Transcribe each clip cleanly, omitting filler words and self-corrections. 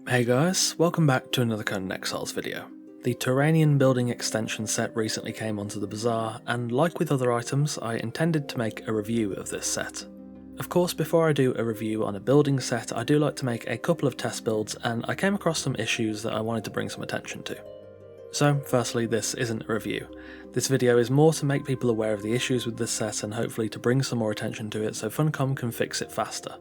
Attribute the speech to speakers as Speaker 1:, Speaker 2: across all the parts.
Speaker 1: Hey guys, welcome back to another Conan Exiles video. The Turanian building extension set recently came onto the bazaar, and like with other items, I intended to make a review of this set. Of course, before I do a review on a building set, I do like to make a couple of test builds, and I came across some issues that I wanted to bring some attention to. So, firstly, this isn't a review. This video is more to make people aware of the issues with this set and hopefully to bring some more attention to it so Funcom can fix it faster.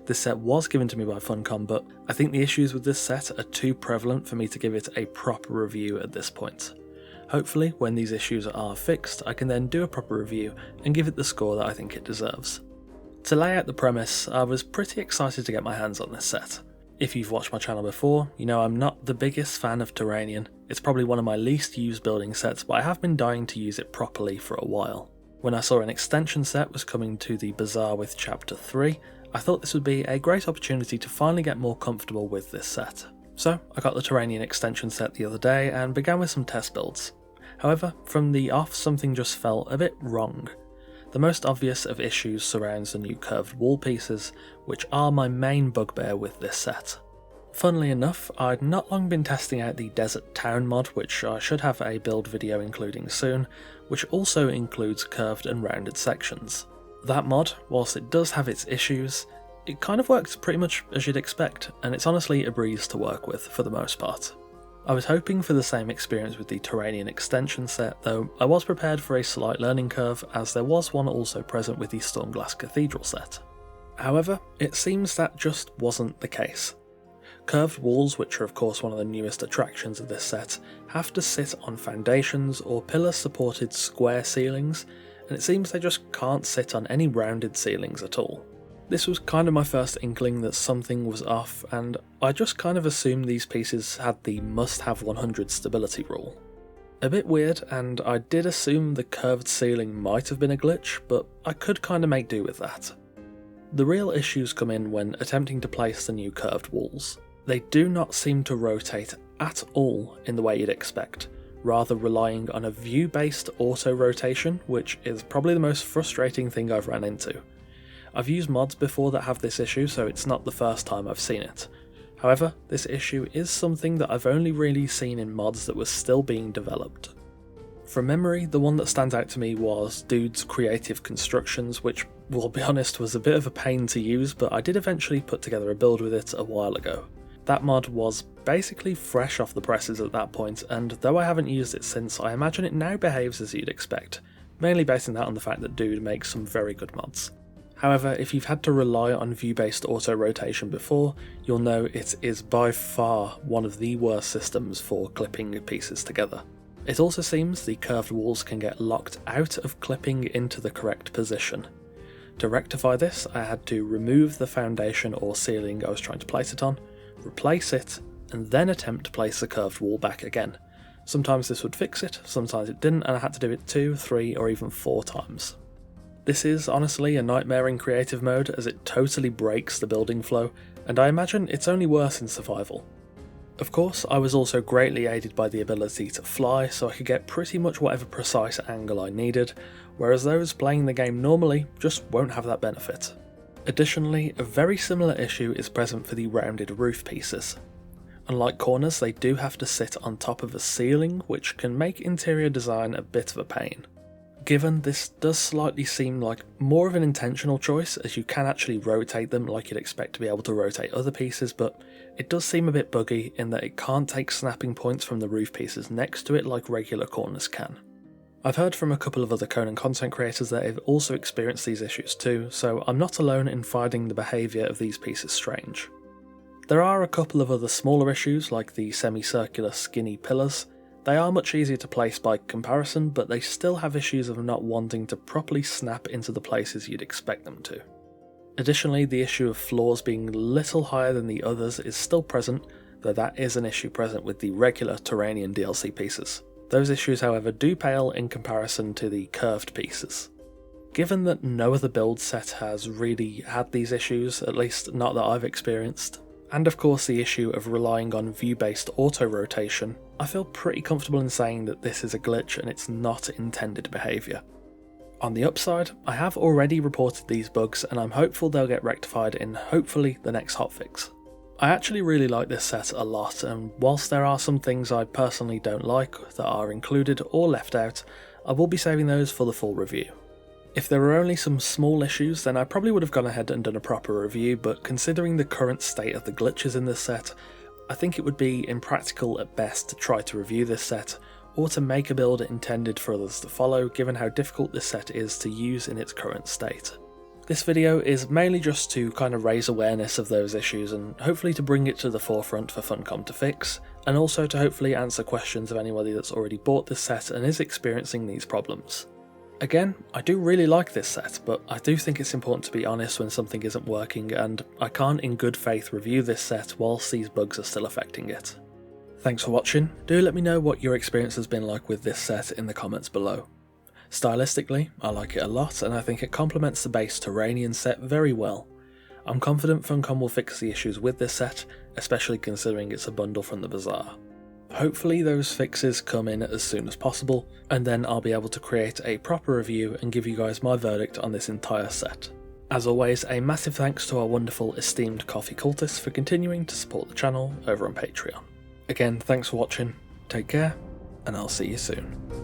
Speaker 1: This set was given to me by Funcom, but I think the issues with this set are too prevalent for me to give it a proper review at this point. Hopefully, when these issues are fixed, I can then do a proper review and give it the score that I think it deserves. To lay out the premise, I was pretty excited to get my hands on this set. If you've watched my channel before, you know I'm not the biggest fan of Turanian. It's probably one of my least used building sets, but I have been dying to use it properly for a while. When I saw an extension set was coming to the bazaar with chapter 3, I thought this would be a great opportunity to finally get more comfortable with this set. So I got the Turanian Extension set the other day and began with some test builds. However, from the off something just felt a bit wrong. The most obvious of issues surrounds the new curved wall pieces, which are my main bugbear with this set. Funnily enough, I'd not long been testing out the Desert Town mod, which I should have a build video including soon, which also includes curved and rounded sections. That mod, whilst it does have its issues, it kind of works pretty much as you'd expect, and it's honestly a breeze to work with for the most part. I was hoping for the same experience with the Turanian Extension set, though I was prepared for a slight learning curve as there was one also present with the Stormglass Cathedral set. However, it seems that just wasn't the case. Curved walls, which are of course one of the newest attractions of this set, have to sit on foundations or pillar-supported square ceilings, and it seems they just can't sit on any rounded ceilings at all. This was kind of my first inkling that something was off, and I just kind of assumed these pieces had the must-have 100 stability rule. A bit weird, and I did assume the curved ceiling might have been a glitch, but I could kind of make do with that. The real issues come in when attempting to place the new curved walls. They do not seem to rotate at all in the way you'd expect, rather relying on a view-based auto-rotation, which is probably the most frustrating thing I've ran into. I've used mods before that have this issue, so it's not the first time I've seen it. However, this issue is something that I've only really seen in mods that were still being developed. From memory, the one that stands out to me was Dude's Creative Constructions, which, we'll be honest, was a bit of a pain to use, but I did eventually put together a build with it a while ago. That mod was basically fresh off the presses at that point, and though I haven't used it since, I imagine it now behaves as you'd expect, mainly basing that on the fact that Dude makes some very good mods. However, if you've had to rely on view-based auto-rotation before, you'll know it is by far one of the worst systems for clipping pieces together. It also seems the curved walls can get locked out of clipping into the correct position. To rectify this, I had to remove the foundation or ceiling I was trying to place it on, replace it, and then attempt to place the curved wall back again. Sometimes this would fix it, sometimes it didn't, and I had to do it 2, 3, or even 4 times. This is honestly a nightmare in creative mode as it totally breaks the building flow, and I imagine it's only worse in survival. Of course, I was also greatly aided by the ability to fly, so I could get pretty much whatever precise angle I needed, whereas those playing the game normally just won't have that benefit. Additionally, a very similar issue is present for the rounded roof pieces. Unlike corners, they do have to sit on top of a ceiling, which can make interior design a bit of a pain. Given this does slightly seem like more of an intentional choice, as you can actually rotate them like you'd expect to be able to rotate other pieces, but it does seem a bit buggy in that it can't take snapping points from the roof pieces next to it like regular corners can. I've heard from a couple of other Conan content creators that have also experienced these issues too, so I'm not alone in finding the behaviour of these pieces strange. There are a couple of other smaller issues like the semicircular skinny pillars. They are much easier to place by comparison, but they still have issues of not wanting to properly snap into the places you'd expect them to. Additionally, the issue of floors being a little higher than the others is still present, though that is an issue present with the regular Turanian DLC pieces. Those issues, however, do pale in comparison to the curved pieces. Given that no other build set has really had these issues, at least not that I've experienced, and of course the issue of relying on view-based auto-rotation, I feel pretty comfortable in saying that this is a glitch and it's not intended behaviour. On the upside, I have already reported these bugs and I'm hopeful they'll get rectified in hopefully the next hotfix. I actually really like this set a lot, and whilst there are some things I personally don't like that are included or left out, I will be saving those for the full review. If there were only some small issues, then I probably would have gone ahead and done a proper review, but considering the current state of the glitches in this set, I think it would be impractical at best to try to review this set, or to make a build intended for others to follow, given how difficult this set is to use in its current state. This video is mainly just to kind of raise awareness of those issues and hopefully to bring it to the forefront for Funcom to fix, and also to hopefully answer questions of anybody that's already bought this set and is experiencing these problems. Again, I do really like this set, but I do think it's important to be honest when something isn't working, and I can't in good faith review this set whilst these bugs are still affecting it. Thanks for watching. Do let me know what your experience has been like with this set in the comments below. Stylistically, I like it a lot, and I think it complements the base Turanian set very well. I'm confident Funcom will fix the issues with this set, especially considering it's a bundle from the Bazaar. Hopefully those fixes come in as soon as possible, and then I'll be able to create a proper review and give you guys my verdict on this entire set. As always, a massive thanks to our wonderful esteemed coffee cultists for continuing to support the channel over on Patreon. Again, thanks for watching, take care, and I'll see you soon.